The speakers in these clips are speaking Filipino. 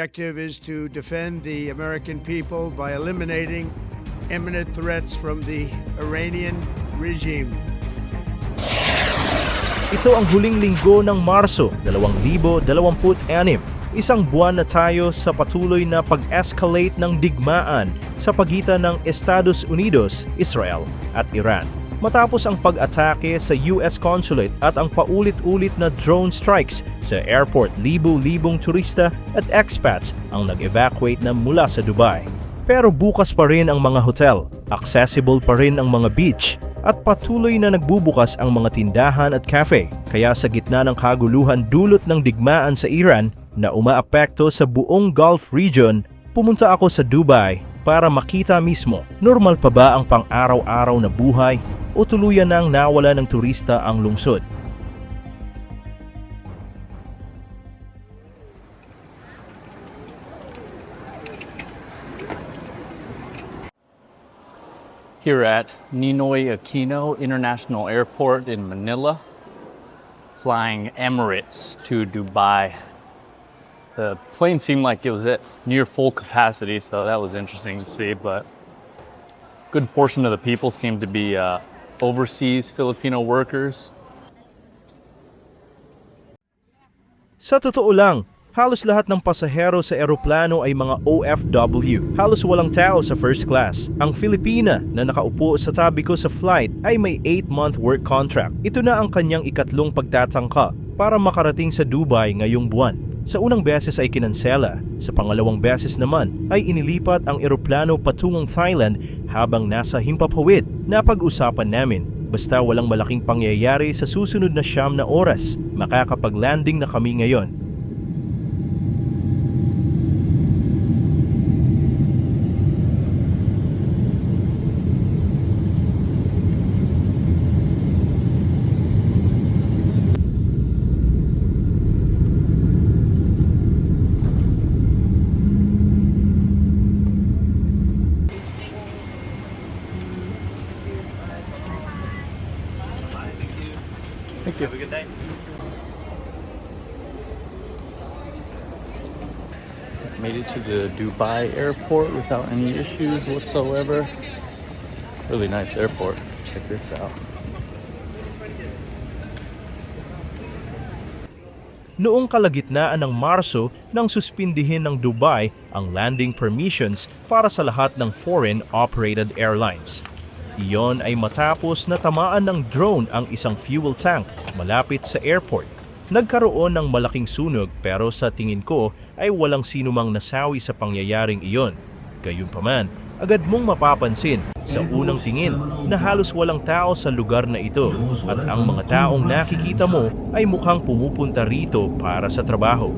Objective is to defend the American people by eliminating imminent threats from the Iranian regime. Ito ang huling linggo ng Marso 2026. Isang buwan na tayo sa patuloy na pag-escalate ng digmaan sa pagitan ng Estados Unidos, Israel at Iran. Matapos ang pag-atake sa US Consulate at ang paulit-ulit na drone strikes sa airport, libo-libong turista at expats ang nag-evacuate na mula sa Dubai. Pero bukas pa rin ang mga hotel, accessible pa rin ang mga beach, at patuloy na nagbubukas ang mga tindahan at cafe. Kaya sa gitna ng kaguluhan dulot ng digmaan sa Iran na umaapekto sa buong Gulf region, pumunta ako sa Dubai para makita mismo, normal pa ba ang pang-araw-araw na buhay o tuluyan nang nawala ng turista ang lungsod. Here at Ninoy Aquino International Airport in Manila, flying Emirates to Dubai. The plane seemed like it was at near full capacity, so that was interesting to see, but a good portion of the people seemed to be overseas Filipino workers. Sa totoo lang, halos lahat ng pasahero sa eroplano ay mga OFW. Halos walang tao sa first class. Ang Filipina na nakaupo sa tabi ko sa flight ay may 8-month work contract. Ito na ang kanyang ikatlong pagtatangka para makarating sa Dubai ngayong buwan. Sa unang beses ay kinansela, sa pangalawang beses naman ay inilipat ang eroplano patungong Thailand habang nasa himpapawid. Napag-usapan namin, basta walang malaking pangyayari sa susunod na 9 na oras, makakapag-landing na kami ngayon. Thank you. Have a good day. Made it to the Dubai airport without any issues whatsoever. Really nice airport. Check this out. Noong kalagitnaan ng Marso nang suspindihin ng Dubai ang landing permissions para sa lahat ng foreign-operated airlines. Iyon ay matapos na tamaan ng drone ang isang fuel tank malapit sa airport. Nagkaroon ng malaking sunog pero sa tingin ko ay walang sinumang nasawi sa pangyayaring iyon. Gayunpaman, agad mong mapapansin sa unang tingin na halos walang tao sa lugar na ito at ang mga taong nakikita mo ay mukhang pumupunta rito para sa trabaho.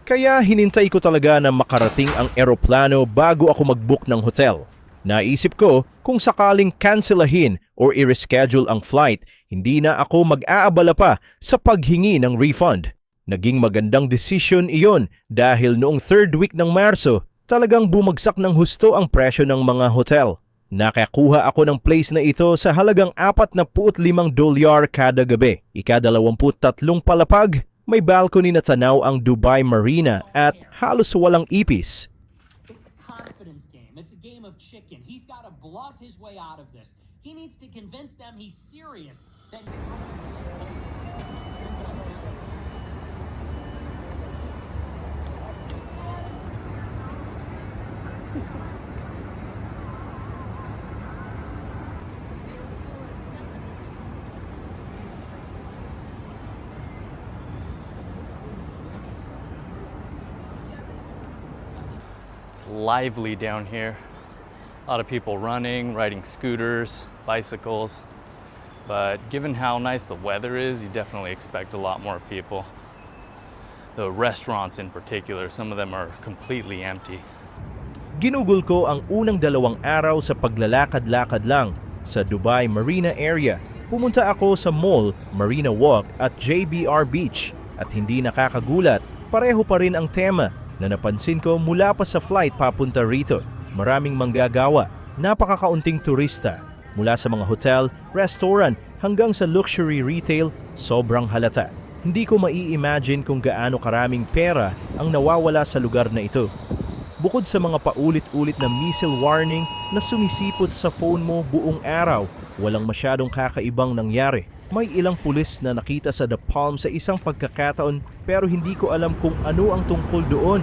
Kaya hinintay ko talaga na makarating ang eroplano bago ako mag-book ng hotel. Naisip ko kung sakaling cancelahin or i-reschedule ang flight, hindi na ako mag-aabala pa sa paghingi ng refund. Naging magandang desisyon iyon dahil noong 3rd week ng Marso, talagang bumagsak ng husto ang presyo ng mga hotel. Nakakuha ako ng place na ito sa halagang $45 kada gabi. Ika-23 palapag, may balcony na tanaw ang Dubai Marina at halos walang ipis. It's a confidence game. It's a game of chicken. He's got to bluff his way out of this. He needs to convince them he's serious. That lively down here. A lot of people running, riding scooters, bicycles. But given how nice the weather is, you definitely expect a lot more people. The restaurants in particular, some of them are completely empty. Ginugol ko ang unang 2 araw sa paglalakad-lakad lang sa Dubai Marina area. Pumunta ako sa mall, Marina Walk at JBR Beach. At hindi nakakagulat, pareho pa rin ang tema na napansin ko mula pa sa flight papunta rito. Maraming manggagawa, napakakaunting turista. Mula sa mga hotel, restaurant, hanggang sa luxury retail, sobrang halata. Hindi ko mai-imagine kung gaano karaming pera ang nawawala sa lugar na ito. Bukod sa mga paulit-ulit na missile warning na sumisipot sa phone mo buong araw, walang masyadong kakaibang nangyari. May ilang pulis na nakita sa The Palm sa isang pagkakataon pero hindi ko alam kung ano ang tungkol doon.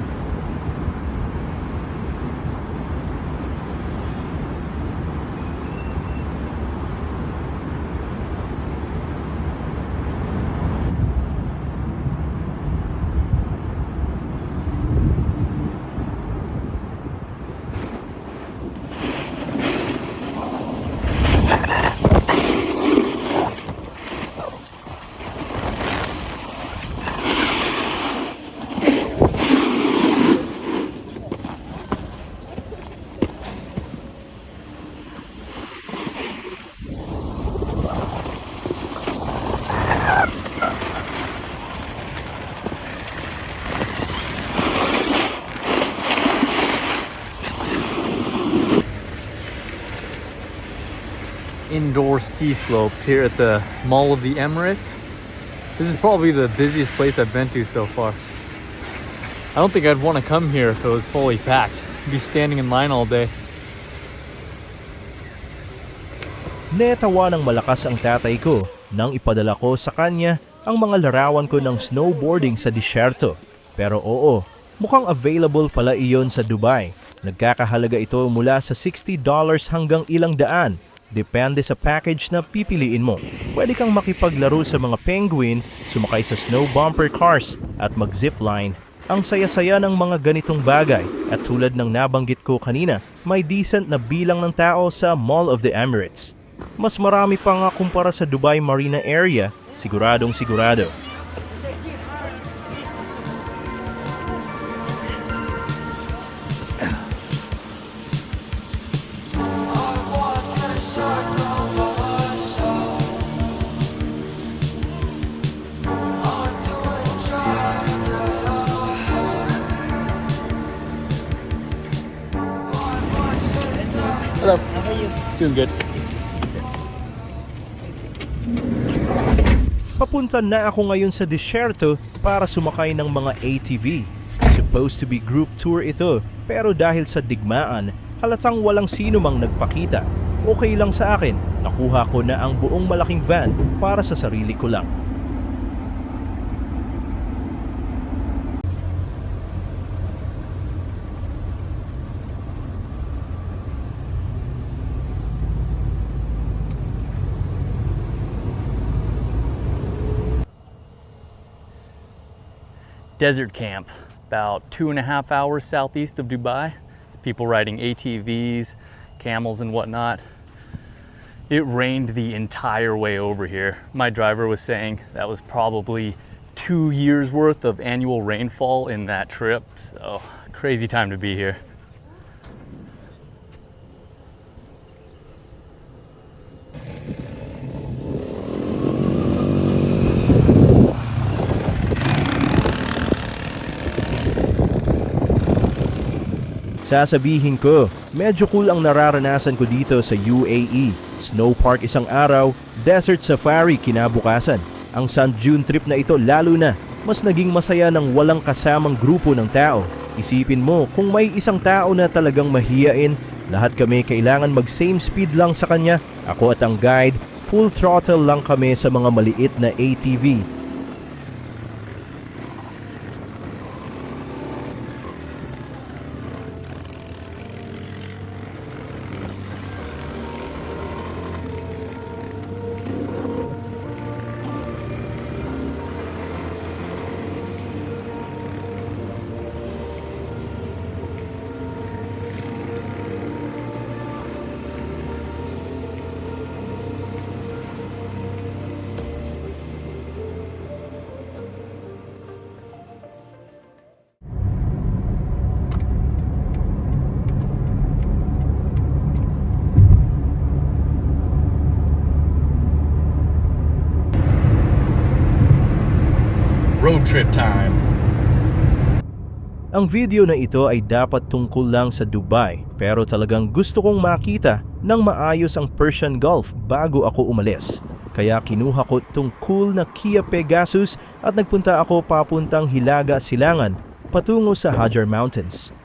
Indoor ski slopes here at the Mall of the Emirates. This is probably the busiest place I've been to so far. I don't think I'd want to come here if it was fully packed. I'd be standing in line all day. Netawa ng malakas ang tatay ko nang ipadala ko sa kanya ang mga larawan ko ng snowboarding sa disyerto. Pero oo, mukhang available pala iyon sa Dubai. Nagkakahalaga ito mula sa $60 hanggang ilang daan. Depende sa package na pipiliin mo. Pwede kang makipaglaro sa mga penguin, sumakay sa snow bumper cars at mag-zipline. Ang saya-saya ng mga ganitong bagay at tulad ng nabanggit ko kanina, may decent na bilang ng tao sa Mall of the Emirates. Mas marami pa nga kumpara sa Dubai Marina area, siguradong sigurado. Hello. How are you? Doing good. Papunta na ako ngayon sa disyerto para sumakay ng mga ATV. Supposed to be group tour ito, pero dahil sa digmaan, halatang walang sino mang nagpakita. Okay lang sa akin, nakuha ko na ang buong malaking van para sa sarili ko lang. Desert camp, about 2.5 hours southeast of Dubai. It's people riding ATVs, camels and whatnot. It rained the entire way over here. My driver was saying that was probably 2 years worth of annual rainfall in that trip. So crazy time to be here. Sasabihin ko, medyo cool ang nararanasan ko dito sa UAE. Snow park isang araw, desert safari kinabukasan. Ang St. June trip na ito lalo na, mas naging masaya ng walang kasamang grupo ng tao. Isipin mo, kung may isang tao na talagang mahiyain, lahat kami kailangan mag same speed lang sa kanya. Ako at ang guide, full throttle lang kami sa mga maliit na ATV. trip time. Ang video na ito ay dapat tungkol lang sa Dubai, pero talagang gusto kong makita ng maayos ang Persian Gulf bago ako umalis. Kaya kinuha ko itong cool na Kia Pegasus at nagpunta ako papuntang Hilaga Silangan patungo sa Hajar Mountains.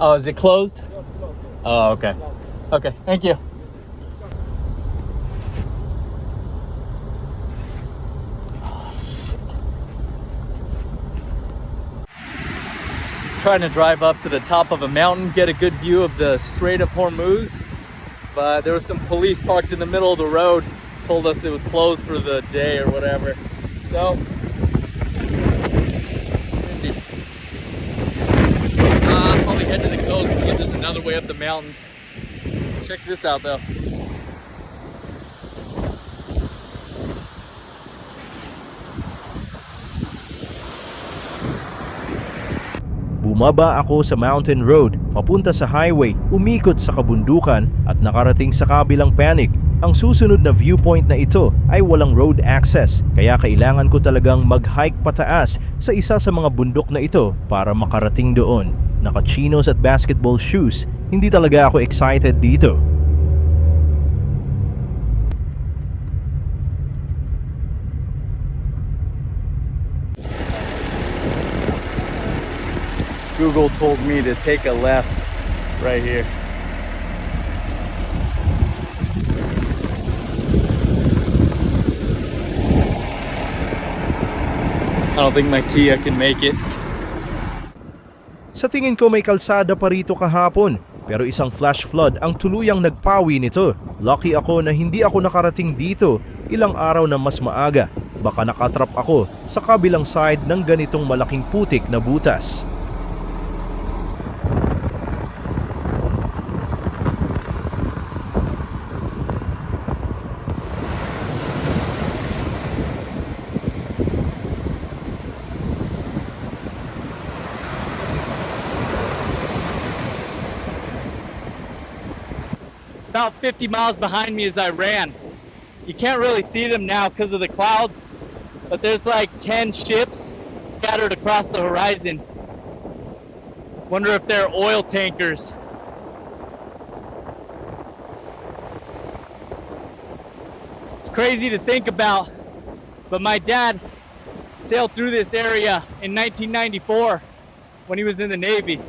Oh, is it closed? Oh, okay. Okay, thank you. Trying to drive up to the top of a mountain, get a good view of the Strait of Hormuz, but there was some police parked in the middle of the road, told us it was closed for the day or whatever. So, I'll probably head to the coast, see if there's another way up the mountains. Check this out though. Bumaba ako sa mountain road, papunta sa highway, umikot sa kabundukan at nakarating sa kabilang Panic. Ang susunod na viewpoint na ito ay walang road access, kaya kailangan ko talagang mag-hike pataas sa isa sa mga bundok na ito para makarating doon. Naka-chinos at basketball shoes, hindi talaga ako excited dito. Google told me to take a left right here. I don't think my Kia can make it. Sa tingin ko may kalsada pa rito kahapon, pero isang flash flood ang tuluyang nagpawi nito. Lucky ako na hindi ako nakarating dito ilang araw na mas maaga. Baka nakatrap ako sa kabilang side ng ganitong malaking putik na butas. About 50 miles behind me as I ran. You can't really see them now because of the clouds, but there's like 10 ships scattered across the horizon. Wonder if they're oil tankers. It's crazy to think about, but my dad sailed through this area in 1994 when he was in the Navy.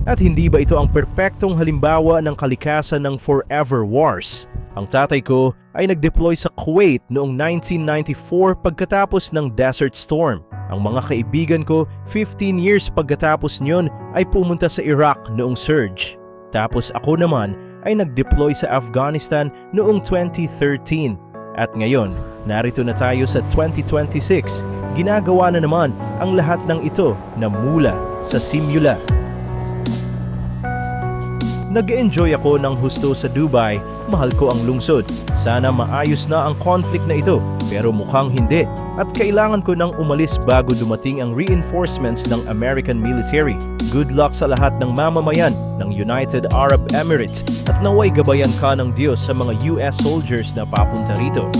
At hindi ba ito ang perpektong halimbawa ng kalikasan ng forever wars? Ang tatay ko ay nag-deploy sa Kuwait noong 1994 pagkatapos ng Desert Storm. Ang mga kaibigan ko, 15 years pagkatapos nyon ay pumunta sa Iraq noong surge. Tapos ako naman ay nag-deploy sa Afghanistan noong 2013. At ngayon, narito na tayo sa 2026. Ginagawa na naman ang lahat ng ito na mula sa simula. Nag-enjoy ako ng husto sa Dubai, mahal ko ang lungsod. Sana maayos na ang conflict na ito, pero mukhang hindi. At kailangan ko nang umalis bago dumating ang reinforcements ng American military. Good luck sa lahat ng mamamayan ng United Arab Emirates at naway gabayan ka ng Diyos sa mga US soldiers na papunta rito.